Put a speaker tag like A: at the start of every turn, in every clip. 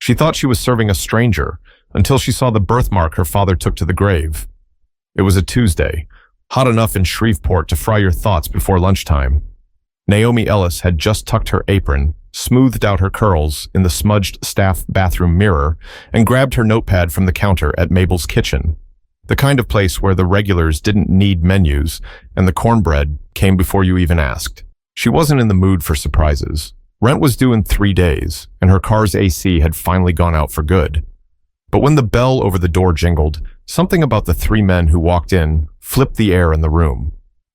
A: She thought she was serving a stranger until she saw the birthmark her father took to the grave. It was a Tuesday, hot enough in Shreveport to fry your thoughts before lunchtime. Naomi Ellis had just tucked her apron, smoothed out her curls in the smudged staff bathroom mirror, and grabbed her notepad from the counter at Mabel's kitchen, the kind of place where the regulars didn't need menus and the cornbread came before you even asked. She wasn't in the mood for surprises. Rent was due in 3 days, and her car's AC had finally gone out for good. But when the bell over the door jingled, something about the 3 men who walked in flipped the air in the room.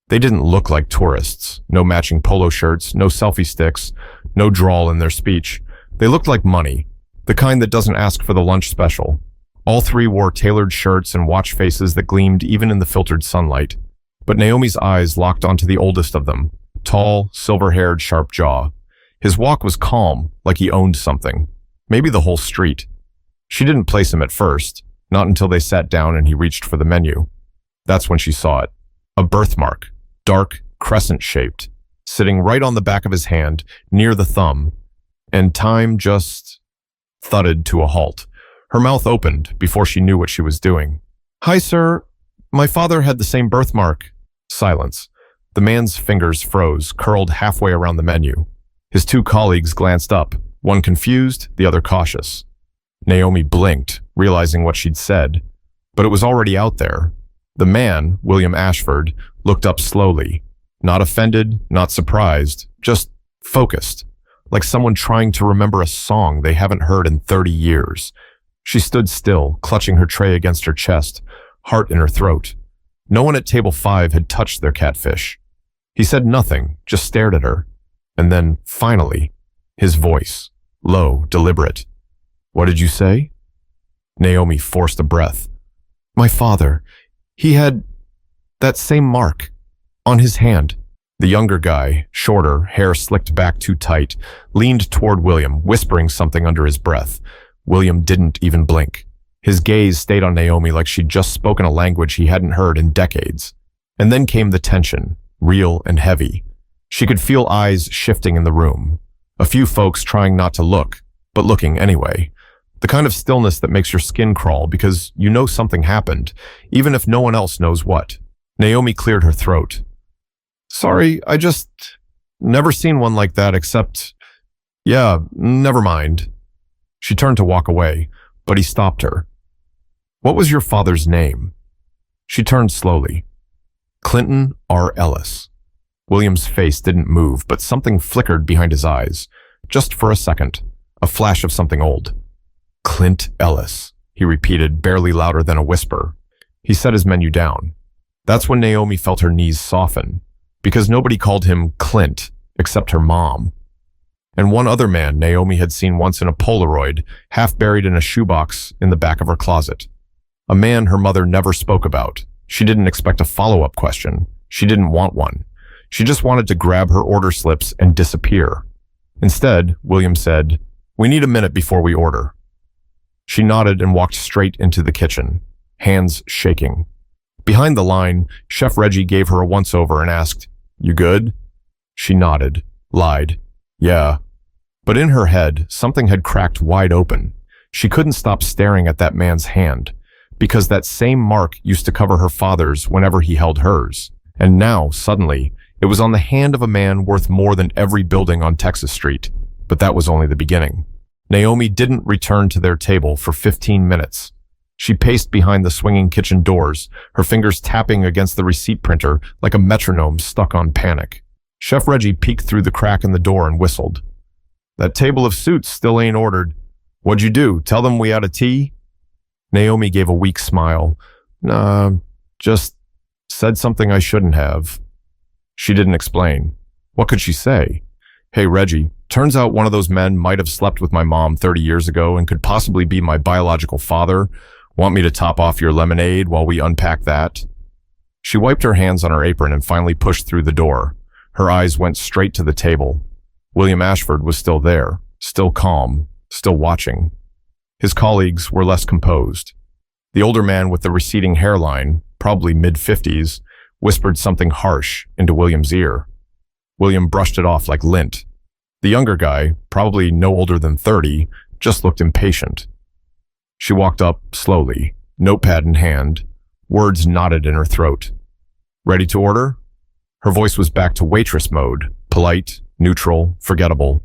A: They didn't look like tourists. No matching polo shirts, no selfie sticks, no drawl in their speech. They looked like money, the kind that doesn't ask for the lunch special. All 3 wore tailored shirts and watch faces that gleamed even in the filtered sunlight. But Naomi's eyes locked onto the oldest of them, tall, silver-haired, sharp jaw. His walk was calm, like he owned something. Maybe the whole street. She didn't place him at first, not until they sat down and he reached for the menu. That's when she saw it. A birthmark, dark, crescent-shaped, sitting right on the back of his hand, near the thumb, and time just thudded to a halt. Her mouth opened before she knew what she was doing. "Hi, sir. My father had the same birthmark." Silence. The man's fingers froze, curled halfway around the menu. His 2 colleagues glanced up, one confused, the other cautious. Naomi blinked, realizing what she'd said, but it was already out there. The man, William Ashford, looked up slowly, not offended, not surprised, just focused, like someone trying to remember a song they haven't heard in 30 years. She stood still, clutching her tray against her chest, heart in her throat. No one at table 5 had touched their catfish. He said nothing, just stared at her. And then, finally, his voice, low, deliberate. "What did you say?" Naomi forced a breath. "My father, he had that same mark on his hand." The younger guy, shorter, hair slicked back too tight, leaned toward William, whispering something under his breath. William didn't even blink. His gaze stayed on Naomi like she'd just spoken a language he hadn't heard in decades. And then came the tension, real and heavy. She could feel eyes shifting in the room. A few folks trying not to look, but looking anyway. The kind of stillness that makes your skin crawl because you know something happened, even if no one else knows what. Naomi cleared her throat. "Sorry, I just never seen one like that except... Yeah, never mind." She turned to walk away, but he stopped her. "What was your father's name?" She turned slowly. "Clinton R. Ellis." William's face didn't move, but something flickered behind his eyes. Just for a second. A flash of something old. "Clint Ellis," he repeated, barely louder than a whisper. He set his menu down. That's when Naomi felt her knees soften, because nobody called him Clint except her mom. And one other man Naomi had seen once in a Polaroid, half buried in a shoebox in the back of her closet. A man her mother never spoke about. She didn't expect a follow-up question. She didn't want one. She just wanted to grab her order slips and disappear. Instead, William said, "We need a minute before we order." She nodded and walked straight into the kitchen, hands shaking. Behind the line, Chef Reggie gave her a once-over and asked, "You good?" She nodded, lied, "Yeah." But in her head, something had cracked wide open. She couldn't stop staring at that man's hand, because that same mark used to cover her father's whenever he held hers. And now, suddenly, it was on the hand of a man worth more than every building on Texas Street. But that was only the beginning. Naomi didn't return to their table for 15 minutes. She paced behind the swinging kitchen doors, her fingers tapping against the receipt printer like a metronome stuck on panic. Chef Reggie peeked through the crack in the door and whistled. "That table of suits still ain't ordered. What'd you do? Tell them we had a tea?" Naomi gave a weak smile. "Nah, just said something I shouldn't have." She didn't explain. What could she say? "Hey, Reggie, turns out one of those men might have slept with my mom 30 years ago and could possibly be my biological father. Want me to top off your lemonade while we unpack that?" She wiped her hands on her apron and finally pushed through the door. Her eyes went straight to the table. William Ashford was still there, still calm, still watching. His colleagues were less composed. The older man with the receding hairline, probably mid-50s, whispered something harsh into William's ear. William brushed it off like lint. The younger guy, probably no older than 30, just looked impatient. She walked up slowly, notepad in hand, words knotted in her throat. Ready to order? Her voice was back to waitress mode, polite, neutral, forgettable.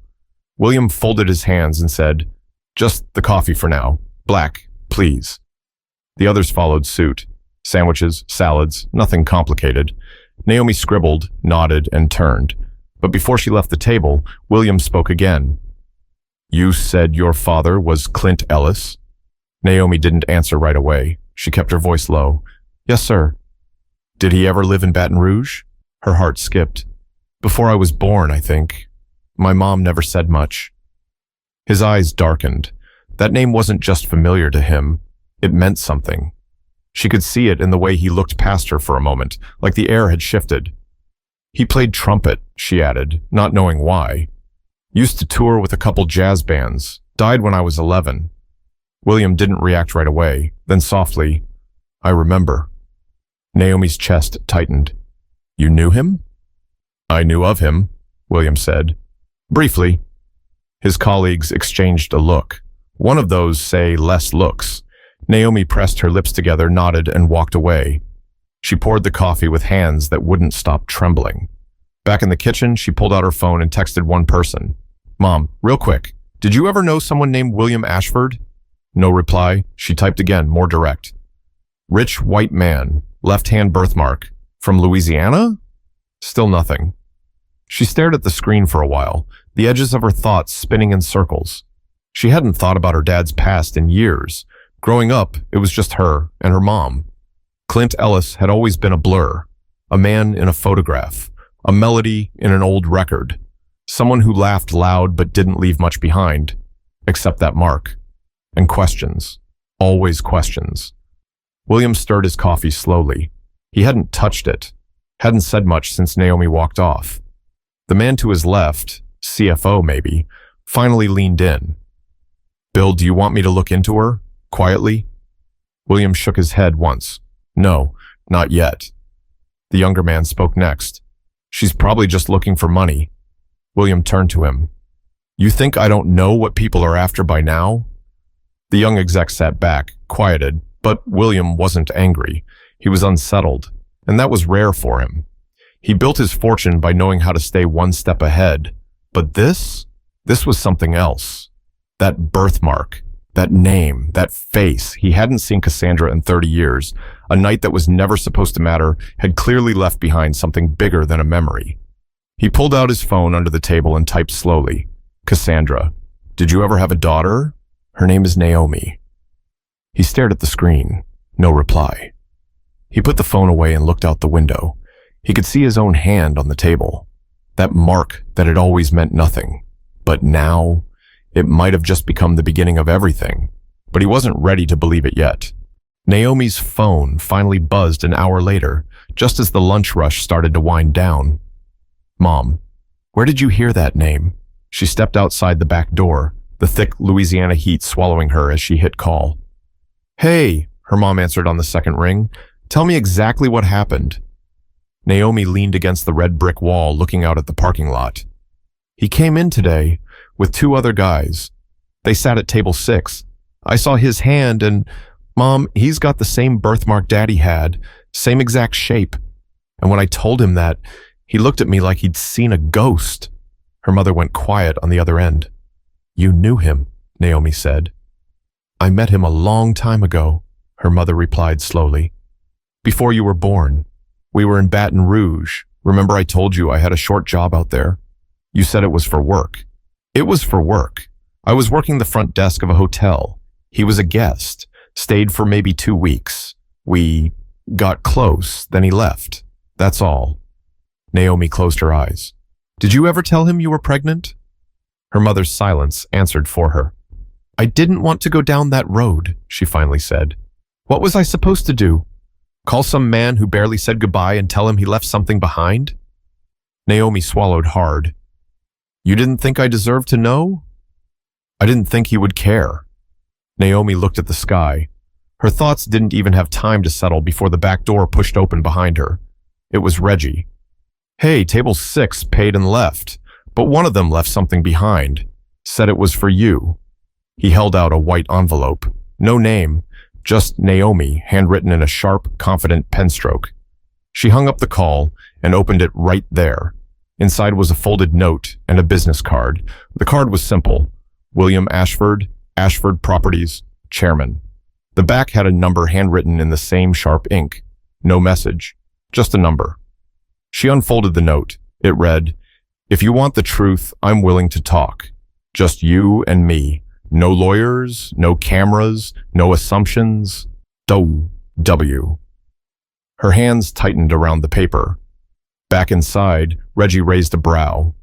A: William folded his hands and said, "Just the coffee for now. Black, please." The others followed suit. Sandwiches, salads, nothing complicated. Naomi scribbled, nodded, and turned. But before she left the table, William spoke again. "You said your father was Clint Ellis?" Naomi didn't answer right away. She kept her voice low. "Yes, sir." "Did he ever live in Baton Rouge?" Her heart skipped. "Before I was born, I think. My mom never said much." His eyes darkened. That name wasn't just familiar to him. It meant something. She could see it in the way he looked past her for a moment, like the air had shifted. "He played trumpet," she added, not knowing why. "Used to tour with a couple jazz bands. Died when I was 11. William didn't react right away. Then softly, "I remember." Naomi's chest tightened. "You knew him?" "I knew of him," William said. "Briefly." His colleagues exchanged a look. One of those, say, less looks. Naomi pressed her lips together, nodded, and walked away. She poured the coffee with hands that wouldn't stop trembling. Back in the kitchen, she pulled out her phone and texted one person. "Mom, real quick, did you ever know someone named William Ashford?" No reply. She typed again, more direct. "Rich white man, left-hand birthmark. From Louisiana?" Still nothing. She stared at the screen for a while, the edges of her thoughts spinning in circles. She hadn't thought about her dad's past in years. Growing up, it was just her and her mom. Clint Ellis had always been a blur, a man in a photograph, a melody in an old record, someone who laughed loud but didn't leave much behind, except that mark. And questions. Always questions. William stirred his coffee slowly. He hadn't touched it, hadn't said much since Naomi walked off. The man to his left, CFO maybe, finally leaned in. "Bill, do you want me to look into her? Quietly?" William shook his head once. "No, not yet." The younger man spoke next. "She's probably just looking for money." William turned to him. "You think I don't know what people are after by now?" The young exec sat back, quieted, but William wasn't angry. He was unsettled, and that was rare for him. He built his fortune by knowing how to stay one step ahead. But this was something else. That birthmark, that name, that face. He hadn't seen Cassandra in 30 years. A night that was never supposed to matter had clearly left behind something bigger than a memory. He pulled out his phone under the table and typed slowly. "Cassandra, did you ever have a daughter? Her name is Naomi." He stared at the screen. No reply. He put the phone away and looked out the window. He could see his own hand on the table. That mark that had always meant nothing. But now, it might have just become the beginning of everything. But he wasn't ready to believe it yet. Naomi's phone finally buzzed an hour later, just as the lunch rush started to wind down. "Mom, where did you hear that name?" She stepped outside the back door, the thick Louisiana heat swallowing her as she hit call. "Hey," her mom answered on the second ring. "Tell me exactly what happened." Naomi leaned against the red brick wall, looking out at the parking lot. "He came in today with two other guys. They sat at table 6. I saw his hand and, Mom, he's got the same birthmark Daddy had, same exact shape. And when I told him that, he looked at me like he'd seen a ghost." Her mother went quiet on the other end. "You knew him," Naomi said. "I met him a long time ago," her mother replied slowly. "Before you were born. We were in Baton Rouge. Remember I told you I had a short job out there? You said it was for work." "It was for work. I was working the front desk of a hotel. He was a guest, stayed for maybe 2 weeks. We got close, then he left. That's all." Naomi closed her eyes. "Did you ever tell him you were pregnant?" Her mother's silence answered for her. "I didn't want to go down that road," she finally said. "What was I supposed to do? Call some man who barely said goodbye and tell him he left something behind?" Naomi swallowed hard. "You didn't think I deserved to know?" "I didn't think he would care." Naomi looked at the sky. Her thoughts didn't even have time to settle before the back door pushed open behind her. It was Reggie. "Hey, table 6 paid and left, but one of them left something behind. Said it was for you." He held out a white envelope. No name, just Naomi, handwritten in a sharp, confident pen stroke. She hung up the call and opened it right there. Inside was a folded note and a business card. The card was simple. William Ashford, Ashford Properties, Chairman. The back had a number handwritten in the same sharp ink. No message, just a number. She unfolded the note. It read, "If you want the truth, I'm willing to talk. Just you and me. No lawyers, no cameras, no assumptions. W." Her hands tightened around the paper. Back inside, Reggie raised a brow.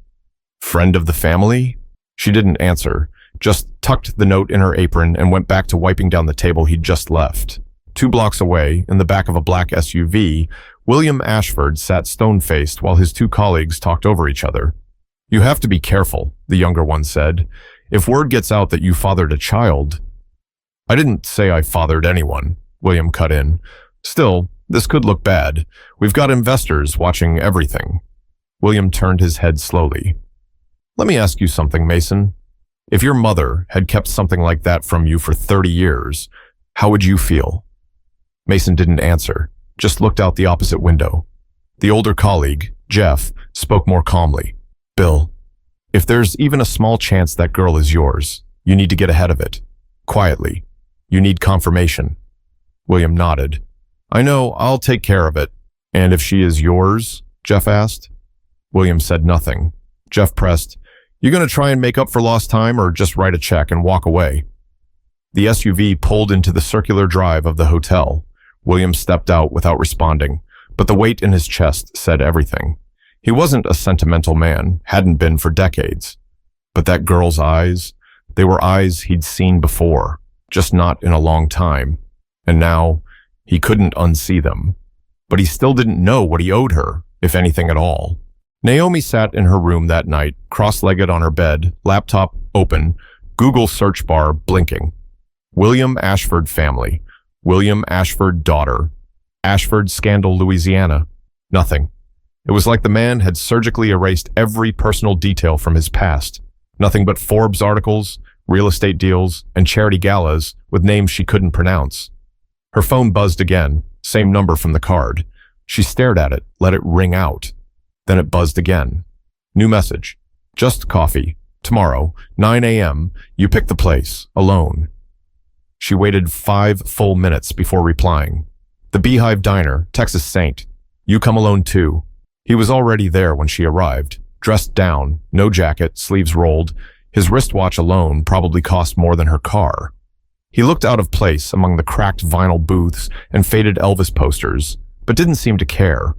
A: "Friend of the family?" She didn't answer, just tucked the note in her apron and went back to wiping down the table he'd just left. 2 blocks away, in the back of a black SUV, William Ashford sat stone-faced while his 2 colleagues talked over each other. "You have to be careful," the younger one said. "If word gets out that you fathered a child—" "I didn't say I fathered anyone," William cut in. "Still, this could look bad. We've got investors watching everything." William turned his head slowly. "Let me ask you something, Mason. If your mother had kept something like that from you for 30 years, how would you feel?" Mason didn't answer, just looked out the opposite window. The older colleague, Jeff, spoke more calmly. "Bill, if there's even a small chance that girl is yours, you need to get ahead of it. Quietly. You need confirmation." William nodded. "I know, I'll take care of it." "And if she is yours?" Jeff asked. William said nothing. Jeff pressed, "You gonna try and make up for lost time or just write a check and walk away?" The SUV pulled into the circular drive of the hotel. William stepped out without responding, but the weight in his chest said everything. He wasn't a sentimental man, hadn't been for decades. But that girl's eyes, they were eyes he'd seen before, just not in a long time. And now, he couldn't unsee them. But he still didn't know what he owed her, if anything at all. Naomi sat in her room that night, cross-legged on her bed, laptop open, Google search bar blinking. William Ashford family. William Ashford daughter. Ashford scandal, Louisiana. Nothing. It was like the man had surgically erased every personal detail from his past. Nothing but Forbes articles, real estate deals, and charity galas with names she couldn't pronounce. Her phone buzzed again, same number from the card. She stared at it, let it ring out. Then it buzzed again. New message. "Just coffee. Tomorrow, 9 a.m. You pick the place, alone." She waited 5 full minutes before replying. "The Beehive Diner, Texas Saint. You come alone too." He was already there when she arrived, dressed down, no jacket, sleeves rolled. His wristwatch alone probably cost more than her car. He looked out of place among the cracked vinyl booths and faded Elvis posters, but didn't seem to care.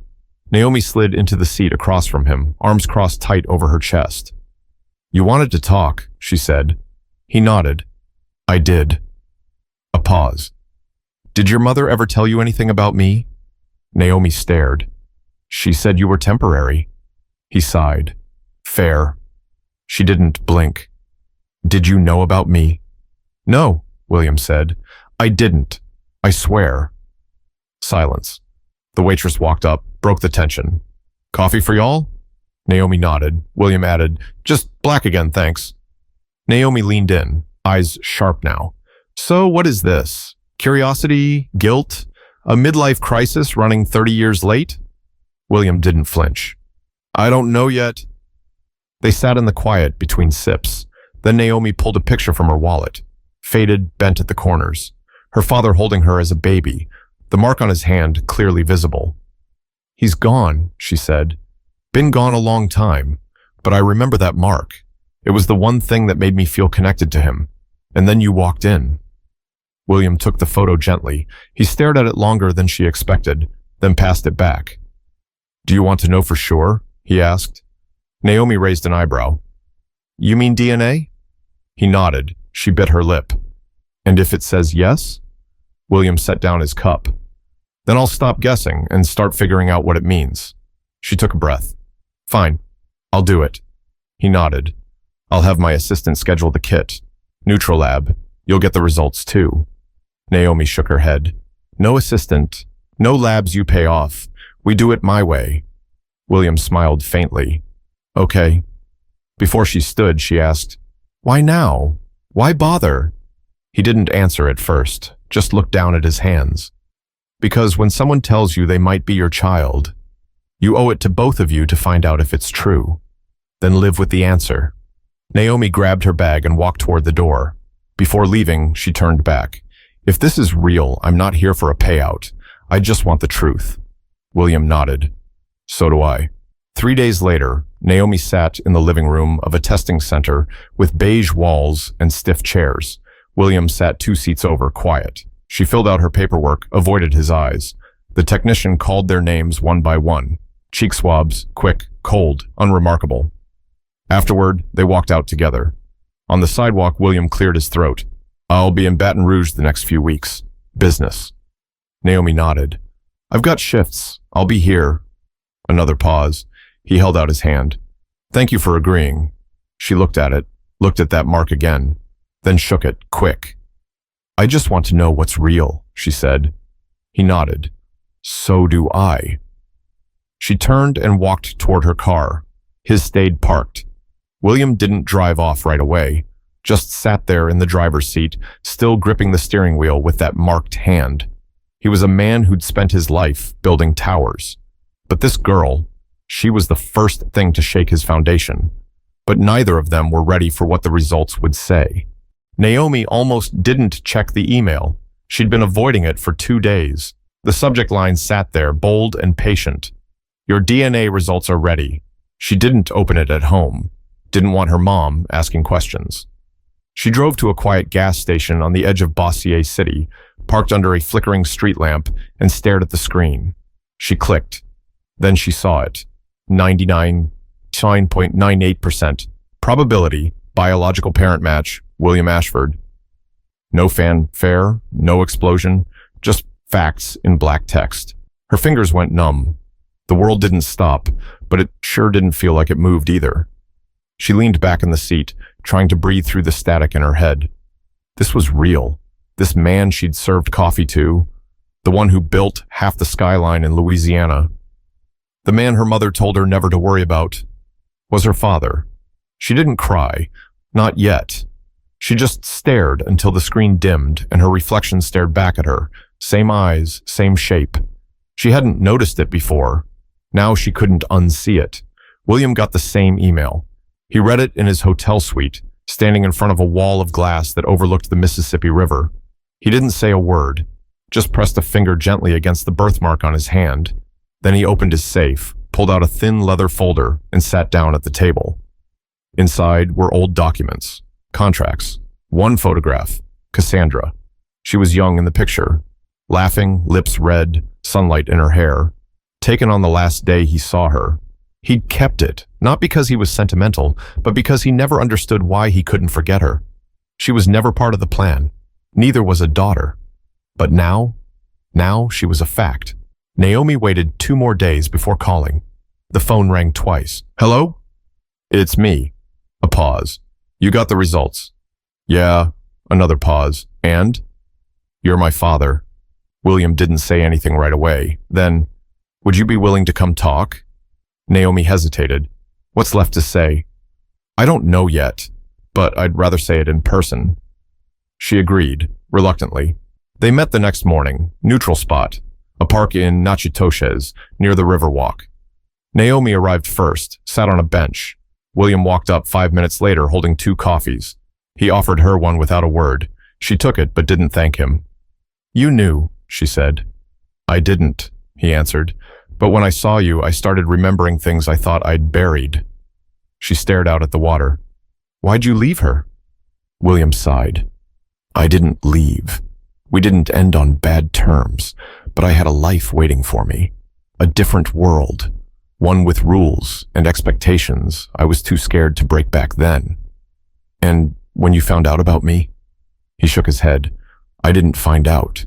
A: Naomi slid into the seat across from him, arms crossed tight over her chest. "You wanted to talk," she said. He nodded. "I did." A pause. "Did your mother ever tell you anything about me?" Naomi stared. "She said you were temporary." He sighed. "Fair." She didn't blink. "Did you know about me?" "No," William said. "I didn't. I swear." Silence. The waitress walked up, broke the tension. "Coffee for y'all?" Naomi nodded. William added, "Just black again, thanks." Naomi leaned in, eyes sharp now. "So what is this? Curiosity? Guilt? A midlife crisis running 30 years late?" William didn't flinch. "I don't know yet." They sat in the quiet between sips. Then Naomi pulled a picture from her wallet. Faded, bent at the corners. Her father holding her as a baby, the mark on his hand clearly visible. "He's gone," she said. "Been gone a long time, but I remember that mark. It was the one thing that made me feel connected to him. And then you walked in." William took the photo gently. He stared at it longer than she expected, then passed it back. "Do you want to know for sure?" he asked. Naomi raised an eyebrow. "You mean DNA?" He nodded. She bit her lip. "And if it says yes?" William set down his cup. "Then I'll stop guessing and start figuring out what it means." She took a breath. "Fine. I'll do it." He nodded. "I'll have my assistant schedule the kit. Neutral lab. You'll get the results too." Naomi shook her head. "No assistant. No labs you pay off. We do it my way." William smiled faintly. "Okay." Before she stood, she asked, "Why now?" Why bother? He didn't answer at first, just looked down at his hands. Because when someone tells you they might be your child, you owe it to both of you to find out if it's true. Then live with the answer. Naomi grabbed her bag and walked toward the door. Before leaving, she turned back. If this is real, I'm not here for a payout. I just want the truth. William nodded. So do I. 3 days later, Naomi sat in the living room of a testing center with beige walls and stiff chairs. William sat 2 seats over, quiet. She filled out her paperwork, avoided his eyes. The technician called their names one by one. Cheek swabs, quick, cold, unremarkable. Afterward, they walked out together. On the sidewalk, William cleared his throat. I'll be in Baton Rouge the next few weeks. Business. Naomi nodded. I've got shifts. I'll be here. Another pause. He held out his hand. Thank you for agreeing. She looked at it, looked at that mark again, then shook it, quick. I just want to know what's real, she said. He nodded. So do I. She turned and walked toward her car. His stayed parked. William didn't drive off right away, just sat there in the driver's seat, still gripping the steering wheel with that marked hand. He was a man who'd spent his life building towers. But this girl, she was the first thing to shake his foundation. But neither of them were ready for what the results would say. Naomi almost didn't check the email. She'd been avoiding it for 2 days. The subject line sat there, bold and patient. Your DNA results are ready. She didn't open it at home. Didn't want her mom asking questions. She drove to a quiet gas station on the edge of Bossier City, parked under a flickering street lamp, and stared at the screen. She clicked. Then she saw it. 99.98%. Probability, biological parent match, William Ashford. No fanfare, no explosion, just facts in black text. Her fingers went numb. The world didn't stop, but it sure didn't feel like it moved either. She leaned back in the seat, trying to breathe through the static in her head. This was real. This man she'd served coffee to, the one who built half the skyline in Louisiana. The man her mother told her never to worry about was her father. She didn't cry, not yet. She just stared until the screen dimmed and her reflection stared back at her, same eyes, same shape. She hadn't noticed it before. Now she couldn't unsee it. William got the same email. He read it in his hotel suite, standing in front of a wall of glass that overlooked the Mississippi River. He didn't say a word, just pressed a finger gently against the birthmark on his hand. Then he opened his safe, pulled out a thin leather folder, and sat down at the table. Inside were old documents, contracts, one photograph, Cassandra. She was young in the picture, laughing, lips red, sunlight in her hair. Taken on the last day he saw her. He'd kept it, not because he was sentimental, but because he never understood why he couldn't forget her. She was never part of the plan. Neither was a daughter. But now she was a fact. Naomi waited 2 more days before calling. The phone rang twice. Hello? It's me. A pause. You got the results. Yeah. Another pause. And? You're my father. William didn't say anything right away. Then, would you be willing to come talk? Naomi hesitated. What's left to say? I don't know yet, but I'd rather say it in person. She agreed, reluctantly. They met the next morning, neutral spot, a park in Natchitoches, near the Riverwalk. Naomi arrived first, sat on a bench. William walked up 5 minutes later holding 2 coffees. He offered her one without a word. She took it but didn't thank him. You knew, she said. I didn't, he answered. But when I saw you, I started remembering things I thought I'd buried. She stared out at the water. Why'd you leave her? William sighed. I didn't leave. We didn't end on bad terms, but I had a life waiting for me. A different world. One with rules and expectations I was too scared to break back then. And when you found out about me? He shook his head. I didn't find out.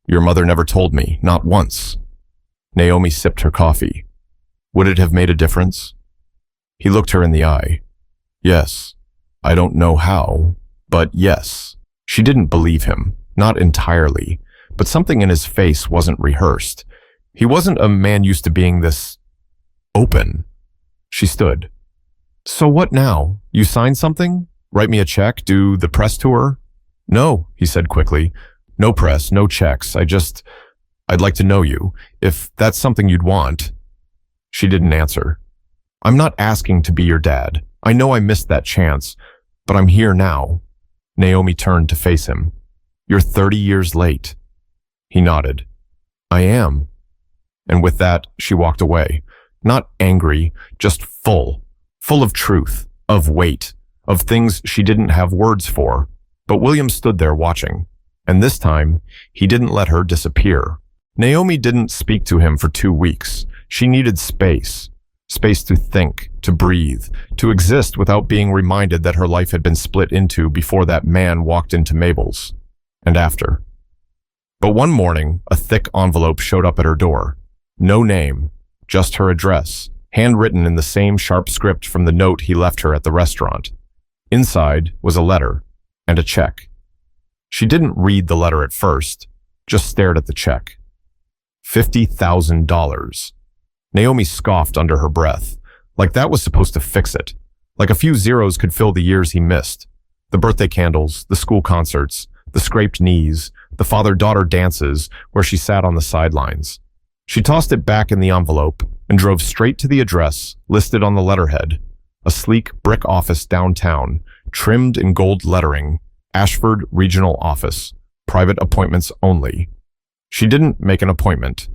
A: Your mother never told me, not once. Naomi sipped her coffee. Would it have made a difference? He looked her in the eye. Yes. I don't know how, but yes. She didn't believe him, not entirely, but something in his face wasn't rehearsed. He wasn't a man used to being this open. She stood. So what now? You signed something? Write me a check? Do the press tour? No, he said quickly. No press, no checks. I'd like to know you, if that's something you'd want. She didn't answer. I'm not asking to be your dad. I know I missed that chance, but I'm here now. Naomi turned to face him. You're 30 years late. He nodded. I am. And with that, she walked away. Not angry, just full of truth, of weight, of things she didn't have words for. But William stood there watching, and this time, he didn't let her disappear. Naomi didn't speak to him for 2 weeks. She needed space. Space to think, to breathe, to exist without being reminded that her life had been split into before that man walked into Mabel's, and after. But one morning, a thick envelope showed up at her door. No name, just her address, handwritten in the same sharp script from the note he left her at the restaurant. Inside was a letter and a check. She didn't read the letter at first, just stared at the check. $50,000. Naomi scoffed under her breath, like that was supposed to fix it, like a few zeros could fill the years he missed. The birthday candles, the school concerts, the scraped knees, the father-daughter dances where she sat on the sidelines. She tossed it back in the envelope and drove straight to the address listed on the letterhead, a sleek brick office downtown, trimmed in gold lettering, Ashford Regional Office, private appointments only. She didn't make an appointment.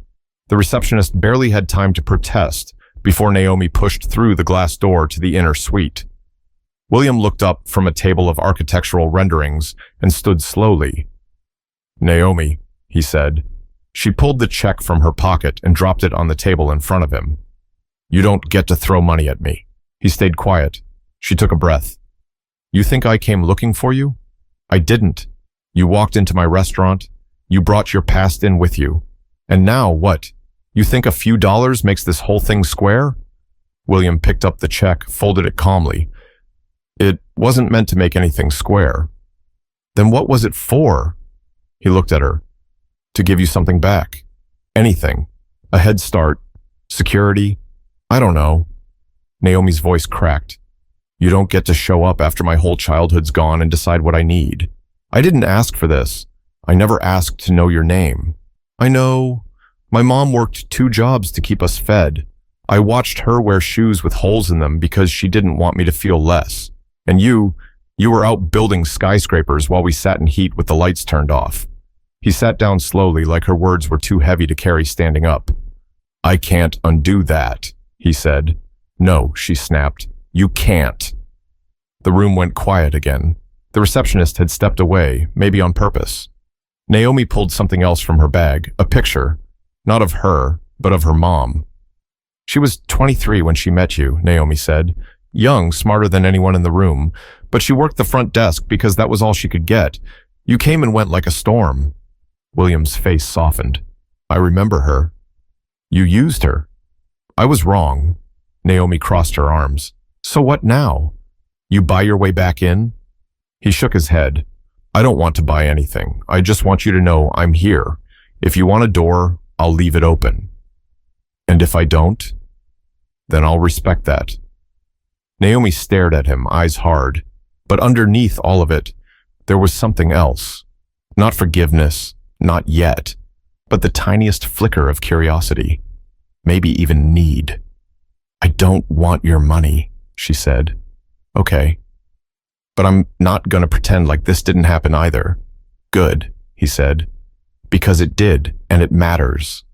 A: The receptionist barely had time to protest before Naomi pushed through the glass door to the inner suite. William looked up from a table of architectural renderings and stood slowly. Naomi, he said. She pulled the check from her pocket and dropped it on the table in front of him. You don't get to throw money at me. He stayed quiet. She took a breath. You think I came looking for you? I didn't. You walked into my restaurant. You brought your past in with you. And now what? You think a few dollars makes this whole thing square? William picked up the check, folded it calmly. It wasn't meant to make anything square. Then what was it for? He looked at her. To give you something back. Anything. A head start. Security. I don't know. Naomi's voice cracked. You don't get to show up after my whole childhood's gone and decide what I need. I didn't ask for this. I never asked to know your name. I know. My mom worked 2 jobs to keep us fed. I watched her wear shoes with holes in them because she didn't want me to feel less. And you were out building skyscrapers while we sat in heat with the lights turned off. He sat down slowly, like her words were too heavy to carry standing up. I can't undo that, he said. No, she snapped. You can't. The room went quiet again. The receptionist had stepped away, maybe on purpose. Naomi pulled something else from her bag, a picture, not of her, but of her mom. She was 23 when she met you, Naomi said. Young, smarter than anyone in the room, but she worked the front desk because that was all she could get. You came and went like a storm. William's face softened. I remember her. You used her. I was wrong. Naomi crossed her arms. So what now? You buy your way back in? He shook his head. I don't want to buy anything. I just want you to know I'm here. If you want a door, I'll leave it open. And if I don't, then I'll respect that. Naomi stared at him, eyes hard. But underneath all of it, there was something else. Not forgiveness, not yet, but the tiniest flicker of curiosity. Maybe even need. I don't want your money, she said. Okay. But I'm not gonna pretend like this didn't happen either. Good, he said. Because it did, and it matters.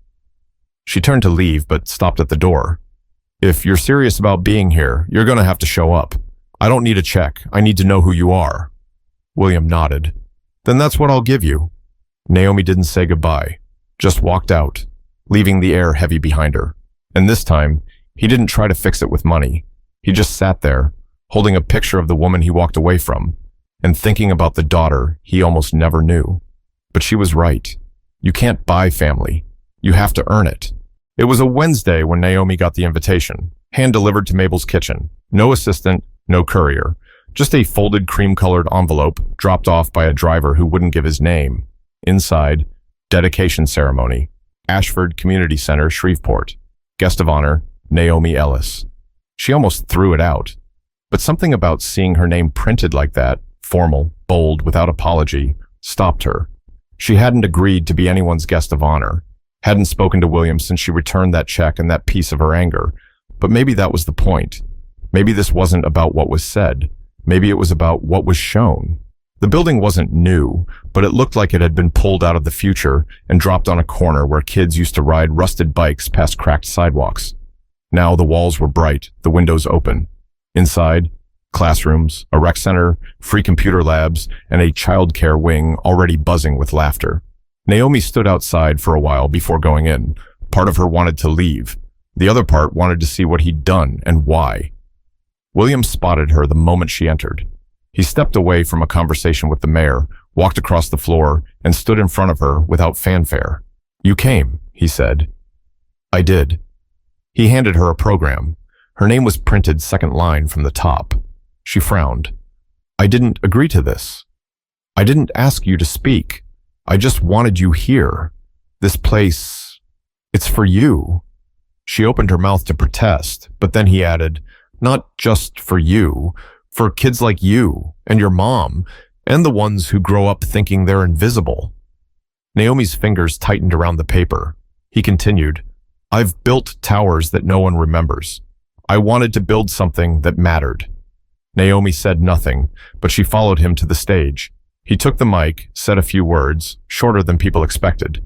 A: She turned to leave, but stopped at the door. If you're serious about being here, you're gonna have to show up. I don't need a check. I need to know who you are. William nodded. Then that's what I'll give you. Naomi didn't say goodbye, just walked out, leaving the air heavy behind her. And this time, he didn't try to fix it with money. He just sat there, holding a picture of the woman he walked away from, and thinking about the daughter he almost never knew. But she was right. You can't buy family. You have to earn it. It was a Wednesday when Naomi got the invitation, hand-delivered to Mabel's kitchen. No assistant, no courier. Just a folded cream-colored envelope dropped off by a driver who wouldn't give his name. Inside, dedication ceremony. Ashford Community Center, Shreveport. Guest of honor, Naomi Ellis. She almost threw it out. But something about seeing her name printed like that, formal, bold, without apology, stopped her. She hadn't agreed to be anyone's guest of honor, hadn't spoken to William since she returned that check and that piece of her anger. But maybe that was the point. Maybe this wasn't about what was said. Maybe it was about what was shown. The building wasn't new, but it looked like it had been pulled out of the future and dropped on a corner where kids used to ride rusted bikes past cracked sidewalks. Now the walls were bright, the windows open. Inside, classrooms, a rec center, free computer labs, and a childcare wing already buzzing with laughter. Naomi stood outside for a while before going in. Part of her wanted to leave. The other part wanted to see what he'd done and why. William spotted her the moment she entered. He stepped away from a conversation with the mayor, walked across the floor, and stood in front of her without fanfare. "You came," he said. "I did." He handed her a program. Her name was printed second line from the top. She frowned. "I didn't agree to this. I didn't ask you to speak. I just wanted you here. This place, it's for you." She opened her mouth to protest, but then he added, "Not just for you, for kids like you and your mom, and the ones who grow up thinking they're invisible." Naomi's fingers tightened around the paper. He continued, "I've built towers that no one remembers. I wanted to build something that mattered." Naomi said nothing, but she followed him to the stage. He took the mic, said a few words, shorter than people expected.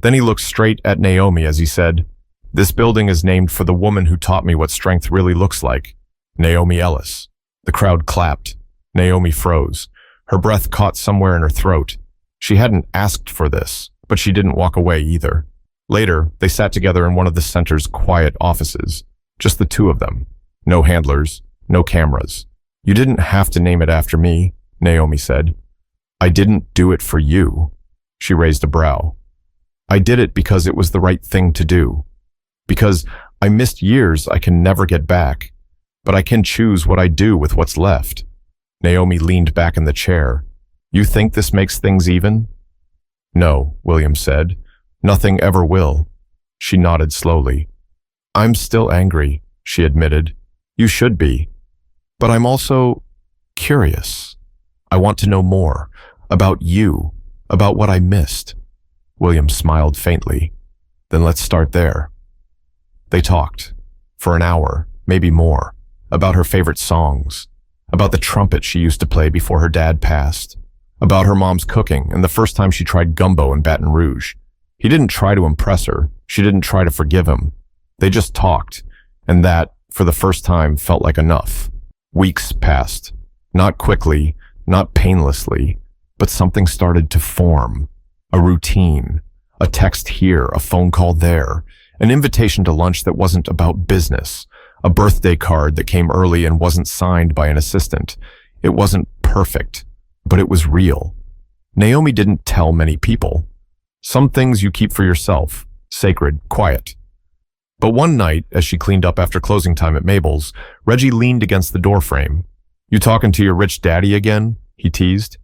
A: Then he looked straight at Naomi as he said, "This building is named for the woman who taught me what strength really looks like, Naomi Ellis." The crowd clapped. Naomi froze. Her breath caught somewhere in her throat. She hadn't asked for this, but she didn't walk away either. Later, they sat together in one of the center's quiet offices. Just the two of them. No handlers, no cameras. "You didn't have to name it after me," Naomi said. "I didn't do it for you." She raised a brow. "I did it because it was the right thing to do. Because I missed years I can never get back. But I can choose what I do with what's left." Naomi leaned back in the chair. "You think this makes things even?" "No," William said. "Nothing ever will." She nodded slowly. "I'm still angry," she admitted. "You should be. But I'm also curious. I want to know more about you, about what I missed." William smiled faintly. "Then let's start there." They talked for an hour, maybe more, about her favorite songs, about the trumpet she used to play before her dad passed, about her mom's cooking and the first time she tried gumbo in Baton Rouge. He didn't try to impress her. She didn't try to forgive him. They just talked, and that, for the first time, felt like enough. Weeks passed. Not quickly, not painlessly, but something started to form. A routine, a text here, a phone call there, an invitation to lunch that wasn't about business, a birthday card that came early and wasn't signed by an assistant. It wasn't perfect, but it was real. Naomi didn't tell many people. Some things you keep for yourself, sacred, quiet. But one night, as she cleaned up after closing time at Mabel's, Reggie leaned against the doorframe. "You talking to your rich daddy again?" he teased.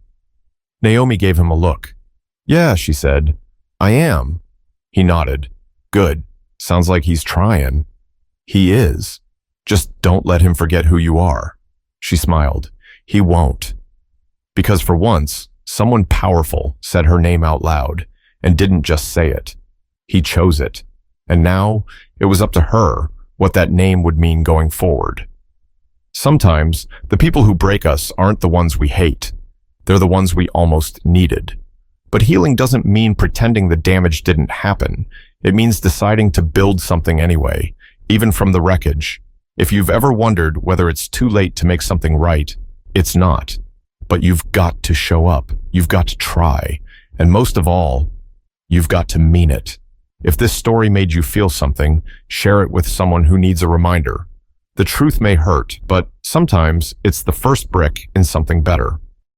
A: Naomi gave him a look. "Yeah," she said. "I am." He nodded. "Good. Sounds like he's trying." "He is. Just don't let him forget who you are." She smiled. "He won't." Because for once, someone powerful said her name out loud, and didn't just say it. He chose it. And now, it was up to her what that name would mean going forward. Sometimes, the people who break us aren't the ones we hate. They're the ones we almost needed. But healing doesn't mean pretending the damage didn't happen. It means deciding to build something anyway, even from the wreckage. If you've ever wondered whether it's too late to make something right, it's not. But you've got to show up. You've got to try. And most of all, you've got to mean it. If this story made you feel something, share it with someone who needs a reminder. The truth may hurt, but sometimes it's the first brick in something better.